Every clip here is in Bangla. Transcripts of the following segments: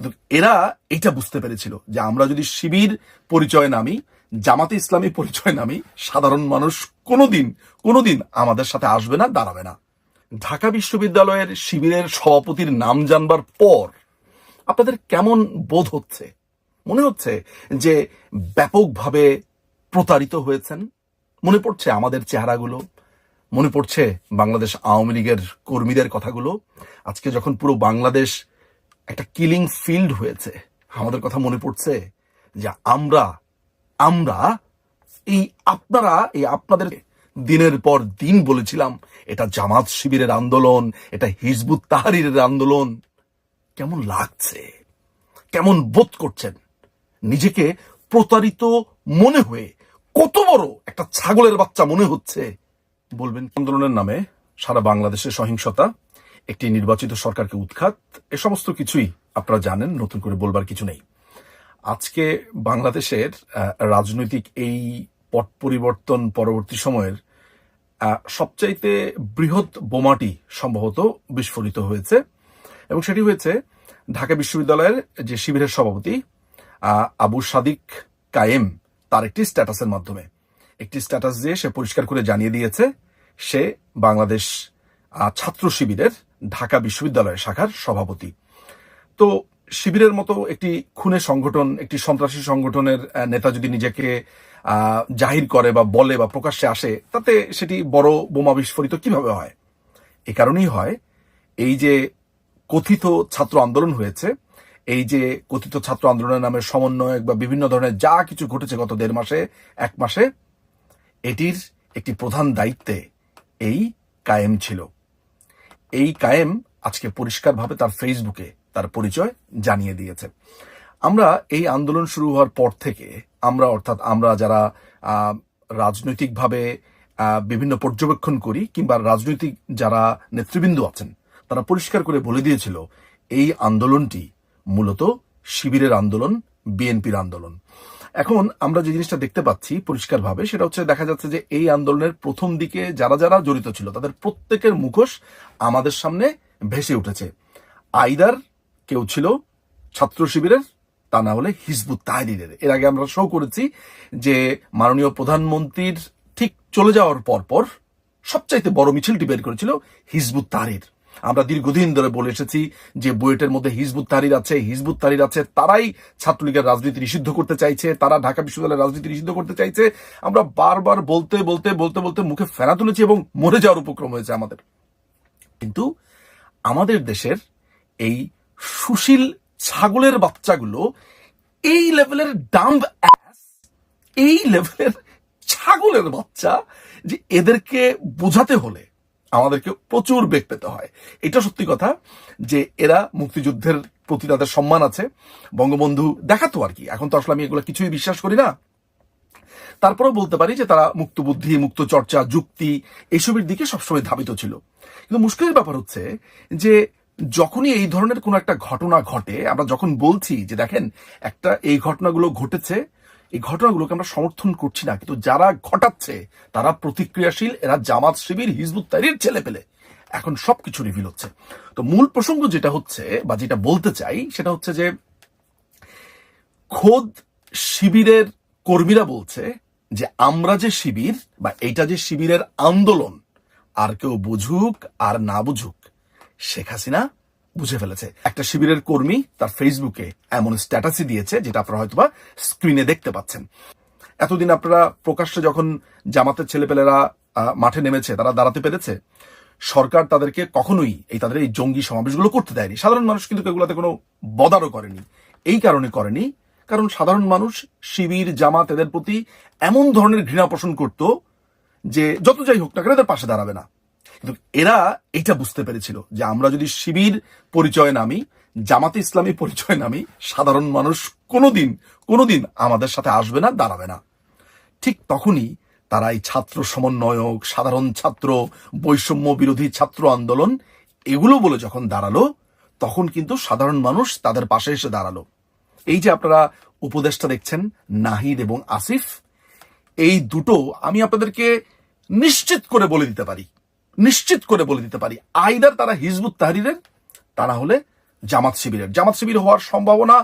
কিন্তু এরা এটা বুঝতে পেরেছিল যে আমরা যদি শিবির পরিচয় নামি, জামাতে ইসলামী পরিচয় নামি, সাধারণ মানুষ কোনোদিন আমাদের সাথে আসবে না, দাঁড়াবে না। ঢাকা বিশ্ববিদ্যালয়ের শিবিরের সভাপতির নাম জানবার পর আপনাদের কেমন বোধ হচ্ছে? মনে হচ্ছে যে ব্যাপকভাবে প্রতারিত হয়েছেন? মনে পড়ছে আমাদের চেহারাগুলো? মনে পড়ছে বাংলাদেশ আওয়ামী লীগের কর্মীদের কথাগুলো? আজকে যখন পুরো বাংলাদেশ একটা কিলিং ফিল্ড হয়েছে, আমাদের কথা মনে পড়ছে যে আমরা আপনাদের দিনের পর দিন বলেছিলাম এটা জামাত শিবিরের আন্দোলন, এটা হিজবুত তাহরীরের আন্দোলন। কেমন লাগছে? কেমন বোধ করছেন? নিজেকে প্রতারিত মনে হয়ে কত বড় একটা ছাগলের বাচ্চা মনে হচ্ছে বলবেন। আন্দোলনের নামে সারা বাংলাদেশে সহিংসতা, একটি নির্বাচিত সরকারকে উৎখাত, এ সমস্ত কিছুই আপনারা জানেন, নতুন করে বলবার কিছু নেই। আজকে বাংলাদেশের রাজনৈতিক এই পট পরিবর্তন পরবর্তী সময়ের সবচাইতে বৃহৎ বোমাটি সম্ভবত বিস্ফোরিত হয়েছে, এবং সেটি হয়েছে ঢাকা বিশ্ববিদ্যালয়ের যে শিবিরের সভাপতি আবু সাদিক কায়েম, তার একটি স্ট্যাটাসের মাধ্যমে। একটি স্ট্যাটাস দিয়ে সে পরিষ্কার করে জানিয়ে দিয়েছে সে বাংলাদেশ ছাত্র শিবিরের ঢাকা বিশ্ববিদ্যালয় শাখার সভাপতি। তো শিবিরের মতো একটি খুনের সংগঠন, একটি সন্ত্রাসী সংগঠনের নেতা যদি নিজেকে জাহির করে বা বলে বা প্রকাশ্যে আসে, তাতে সেটি বড় বোমা বিস্ফোরিত কিভাবে হয়? এ কারণেই হয়, এই যে কথিত ছাত্র আন্দোলন হয়েছে, এই যে কথিত ছাত্র আন্দোলনের নামে সমন্বয়ক বা বিভিন্ন ধরনের যা কিছু ঘটেছে গত 1.5 মাসে 1 মাসে, এটির একটি প্রধান দায়িত্বে এই কায়েম ছিল। এই কায়েম আজকে পরিষ্কারভাবে তার ফেসবুকে তার পরিচয় জানিয়ে দিয়েছে। আমরা এই আন্দোলন শুরু হওয়ার পর থেকে আমরা যারা রাজনৈতিকভাবে বিভিন্ন পর্যবেক্ষণ করি কিংবা রাজনৈতিক যারা নেতৃবৃন্দ আছেন, তারা পরিষ্কার করে বলে দিয়েছিল এই আন্দোলনটি মূলত শিবিরের আন্দোলন, বিএনপির আন্দোলন। এখন আমরা যে জিনিসটা দেখতে পাচ্ছি পরিষ্কারভাবে, সেটা হচ্ছে দেখা যাচ্ছে যে এই আন্দোলনের প্রথম দিকে যারা জড়িত ছিল তাদের প্রত্যেকের মুখোশ আমাদের সামনে ভেসে উঠেছে। আইদার কেউ ছিল ছাত্র শিবিরের, তা না হলে হিজবুত তাহরীরের। এর আগে আমরা শো করেছি যে মাননীয় প্রধানমন্ত্রীর ঠিক চলে যাওয়ার পর সবচাইতে বড় মিছিলটি বের করেছিল হিজবুত তাহরীর। আমরা দীর্ঘদিন ধরে বলে এসেছি যে বুয়েটের মধ্যে হিজবুত তাহরীর আছে, তারাই ছাত্রলীগের রাজনীতি নিষিদ্ধ করতে চাইছে, তারা ঢাকা বিশ্ববিদ্যালয়ের রাজনীতি নিষিদ্ধ করতে চাইছে। আমরা বারবার বলতে মুখে ফেনা তুলেছি এবং মরে যাওয়ার উপক্রম হয়েছে আমাদের। কিন্তু আমাদের দেশের এই সুশীল ছাগলের বাচ্চাগুলো এই লেভেলের ডাম্ব অ্যাস, এই লেভেলের ছাগলের বাচ্চা, যে এদেরকে বোঝাতে হলে আমাদেরকে প্রচুর বেগ পেতে হয়। এটা সত্যি কথা যে এরা মুক্তিযুদ্ধের প্রতি তাদের সম্মান আছে, বঙ্গবন্ধু দেখাতো আর কি। এখন তো আসলে আমি এগুলো কিছুই বিশ্বাস করি না, তারপরেও বলতে পারি যে তারা মুক্ত বুদ্ধি, মুক্ত চর্চা, যুক্তি এসবের দিকে সবসময় ধাবিত ছিল। কিন্তু মুশকিলের ব্যাপার হচ্ছে যে যখনই এই ধরনের কোন একটা ঘটনা ঘটে, আমরা যখন বলছি যে দেখেন এই ঘটনাগুলো ঘটেছে, এই ঘটনাগুলোকে আমরা সমর্থন করছি না, কিন্তু যারা ঘটাচ্ছে তারা প্রতিক্রিয়াশীল, এরা জামাত শিবির, হিজবুত তাহরীর ছেলেপেলে। এখন সবকিছু রিভিল হচ্ছে। তো মূল প্রসঙ্গ যেটা হচ্ছে বা যেটা বলতে চাই সেটা হচ্ছে যে খোদ শিবিরের কর্মীরা বলছে যে আমরা যে শিবির বা এটা যে শিবিরের আন্দোলন, আর কেউ বুঝুক আর না বুঝুক, শেখ হাসিনা বুঝে ফেলেছে। একটা শিবিরের কর্মী তার ফেসবুকে এমন স্ট্যাটাসই দিয়েছে যেটা আপনারা হয়তোবা স্ক্রিনে দেখতে পাচ্ছেন। এতদিন আপনারা প্রকাশ্যে যখন জামাতের ছেলেপেলেরা মাঠে নেমেছে, তারা দাঁড়াতে পেরেছে, সরকার তাদেরকে কখনোই তাদের এই জঙ্গি সমাবেশগুলো করতে দেয়নি। সাধারণ মানুষ কিন্তু এগুলোতে কোনো বদারও করেনি। এই কারণে করেনি কারণ সাধারণ মানুষ শিবির, জামাত এদের প্রতি এমন ধরনের ঘৃণা পোষণ করত যে যত যাই হোক না কেন এদের পাশে দাঁড়াবে না। কিন্তু এরা এটা বুঝতে পেরেছিল যে আমরা যদি শিবির পরিচয় নামি, জামাতে ইসলামী পরিচয় নামি, সাধারণ মানুষ কোনোদিন আমাদের সাথে আসবে না, দাঁড়াবে না। ঠিক তখনই তারা এই ছাত্র সমন্বয়ক, সাধারণ ছাত্র, বৈষম্য বিরোধী ছাত্র আন্দোলন এগুলো বলে যখন দাঁড়ালো, তখন কিন্তু সাধারণ মানুষ তাদের পাশে এসে দাঁড়ালো। এই যে আপনারা উপদেষ্টা দেখছেন নাহিদ এবং আসিফ, এই দুটো আমি আপনাদেরকে নিশ্চিত করে বলে দিতে পারি, আইদার তারা হিজবুত তাহরীরের, তা না হলে জামাত শিবির হওয়ার সম্ভাবনা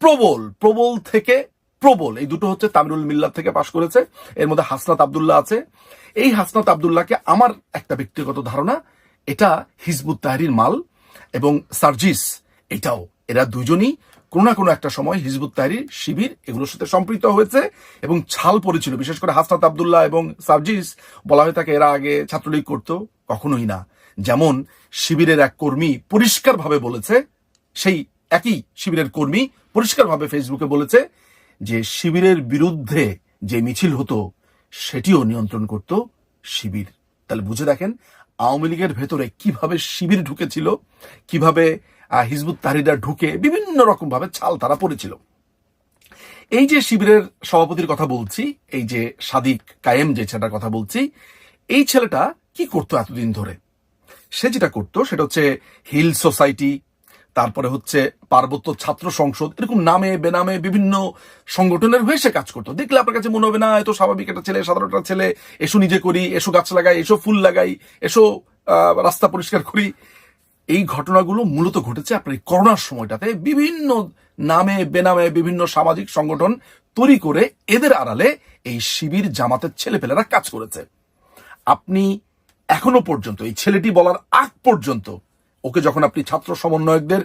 প্রবল, প্রবল থেকে প্রবল। এই দুটো হচ্ছে তামিরুল মিল্লাত থেকে পাশ করেছে, এর মধ্যে হাসনাত আব্দুল্লাহ আছে। এই হাসনাত আব্দুল্লাহকে আমার একটা ব্যক্তিগত ধারণা এটা হিজবুত তাহরীর মাল, এবং সার্জিস এটাও, এরা দুজনই কোনো না কোনো একটা সময় হিজবুত তাহরীর, শিবির এগুলোর সাথে সম্পৃক্ত হয়েছে এবং ছাল পড়েছিল। বিশেষ করে হাসনাত আব্দুল্লাহ এবং সার্জিস বলা হয়ে থাকে এরা আগে ছাত্রলীগ করতো, কখনোই না। যেমন শিবিরের এক কর্মী পরিষ্কারভাবে বলেছে, সেই একই শিবিরের কর্মী পরিষ্কারভাবে ফেসবুকে বলেছে যে শিবিরের বিরুদ্ধে যে মিছিল হতো সেটিও নিয়ন্ত্রণ করত শিবির। তাহলে বুঝে দেখেন আওয়ামী লীগের ভেতরে কিভাবে শিবির ঢুকেছিল, কিভাবে হিজবুত তাহরীররা ঢুকে বিভিন্ন রকম ভাবে ছাল তারা পড়েছিল। এই যে শিবিরের সভাপতির কথা বলছি, এই যে সাদিক কায়েম যে ছেলেটার কথা বলছি, এই ছেলেটা কি করতো এতদিন ধরে? সে যেটা করতো সেটা হচ্ছে হিল সোসাইটি, তারপরে হচ্ছে পার্বত্য ছাত্র সংসদ, এরকম নামে বেনামে বিভিন্ন সংগঠনের হয়ে সে কাজ করতো। দেখলে আপনার কাছে মনে হবে না এত স্বাভাবিক একটা ছেলে, সাধারণ একটা ছেলে, এসো নিজে করি, এসো গাছ লাগাই, এসো ফুল লাগাই, এসো রাস্তা পরিষ্কার করি। এই ঘটনাগুলো মূলত ঘটেছে আপনার এই করোনার সময়টাতে। বিভিন্ন নামে বেনামে বিভিন্ন সামাজিক সংগঠন তৈরি করে এদের আড়ালে এই শিবির জামাতের ছেলেপেলেরা কাজ করেছে। আপনি এখনো পর্যন্ত এই ছেলেটি বলার আগ পর্যন্ত ওকে যখন আপনি ছাত্র সমন্বয়কদের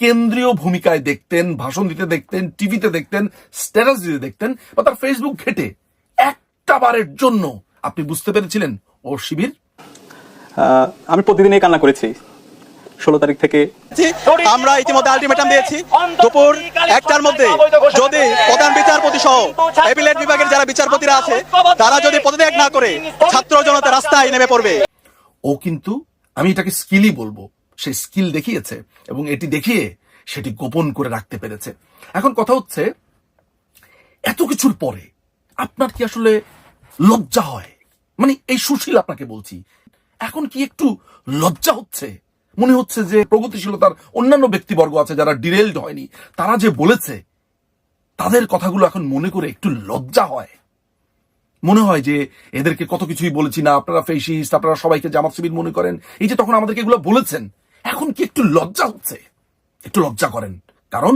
কেন্দ্রীয় ভূমিকায় দেখতেন, ভাষণ দিতে দেখতেন, টিভিতে দেখতেন, স্ট্যাটাস দিতে দেখতেন, বা তার ফেসবুক ঘেটে একটা বারের জন্য আপনি বুঝতে পেরেছিলেন ও শিবির? আমি প্রতিদিন এই কান্না করেছি। 16 তারিখ থেকে আমরা ইতিমধ্যে আলটিমেটাম দিয়েছি, দুপুর 1টার মধ্যে যদি প্রধান বিচারপতি সহ অ্যাপিলেট বিভাগের যারা বিচারপতিরা আছে তারা যদি পদত্যাগ না করে ছাত্র জনতা রাস্তায় নেমে পড়বে। ও কিন্তু, আমি এটাকে স্কিলই বলবো, সে স্কিল দেখিয়েছে এবং এটি দেখিয়ে সেটি গোপন করে রাখতে পেরেছে। এখন কথা হচ্ছে এত কিছুর পরে আপনার কি আসলে লজ্জা হয়? মানে এই সুশীল আপনাকে বলছি, এখন কি একটু লজ্জা হচ্ছে? মনে হচ্ছে যে প্রগতিশীলতার অন্যান্য ব্যক্তিবর্গ আছে যারা ডিরেলড হয়নি, তারা যে বলেছে তাদের কথাগুলো এখন মনে করে একটু লজ্জা হয়। মনে হয় যে এদেরকে কত কিছুই বলেছি না, আপনারা ফেসিস্ট, আপনারা সবাইকে জামাত শিবির মনে করেন, এই যে তখন আমাদেরকে এগুলো বলেছেন, এখন কি একটু লজ্জা হচ্ছে? একটু লজ্জা করেন, কারণ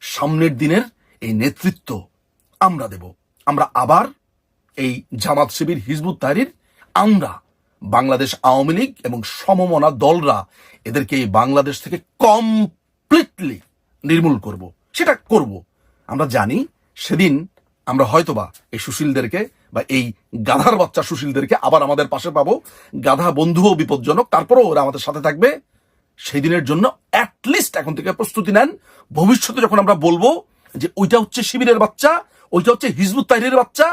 সামনের দিনের এই নেতৃত্ব আমরা দেব। আমরা আবার এই জামাত শিবির, হিজবুত তাহরীর, আমরা বাংলাদেশ আওয়ামী লীগ এবং সমমনা দলরা এদেরকে এই বাংলাদেশ থেকে কমপ্লিটলি নির্মূল করব। সেটা করব। আমরা জানি সেদিন আমরা হয়তোবা এই সুশীলদেরকে বা এই গাধার বাচ্চা সুশীলদেরকে আবার আমাদের পাশে পাবো। গাধা বন্ধুও বিপজ্জনক, তারপরেও ওরা আমাদের সাথে থাকবে। সেই দিনের জন্য অ্যাটলিস্ট এখন থেকে প্রস্তুতি নেন। ভবিষ্যতে যখন আমরা বলবো যে ওইটা হচ্ছে শিবিরের বাচ্চা, ওইটা হচ্ছে হিজবুত তাহরীরের বাচ্চা,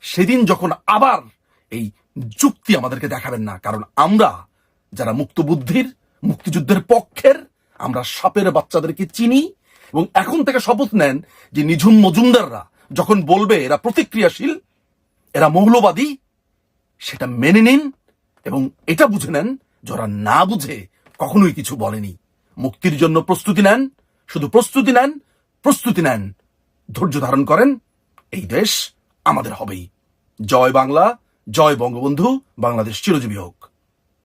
সেদিন যখন আবার এই যুক্তি আমাদেরকে দেখাবেন না। কারণ আমরা যারা মুক্ত বুদ্ধির, মুক্তিযুদ্ধের পক্ষের, আমরা সাপের বাচ্চাদেরকে চিনি এবং এখন থেকে শপথ নেন যে নিঝুম মজুমদাররা যখন বলবে এরা প্রতিক্রিয়াশীল, এরা মৌলবাদী, সেটা মেনে নিন এবং এটা বুঝে নেন যারা না বুঝে কখনোই কিছু বলেনি। মুক্তির জন্য প্রস্তুতি নেন, শুধু প্রস্তুতি নেন, প্রস্তুতি নেন, ধৈর্য ধারণ করেন, এই দেশ আমাদের হবেই। জয় বাংলা, জয় বঙ্গবন্ধু, বাংলাদেশ চিরজীবী হোক।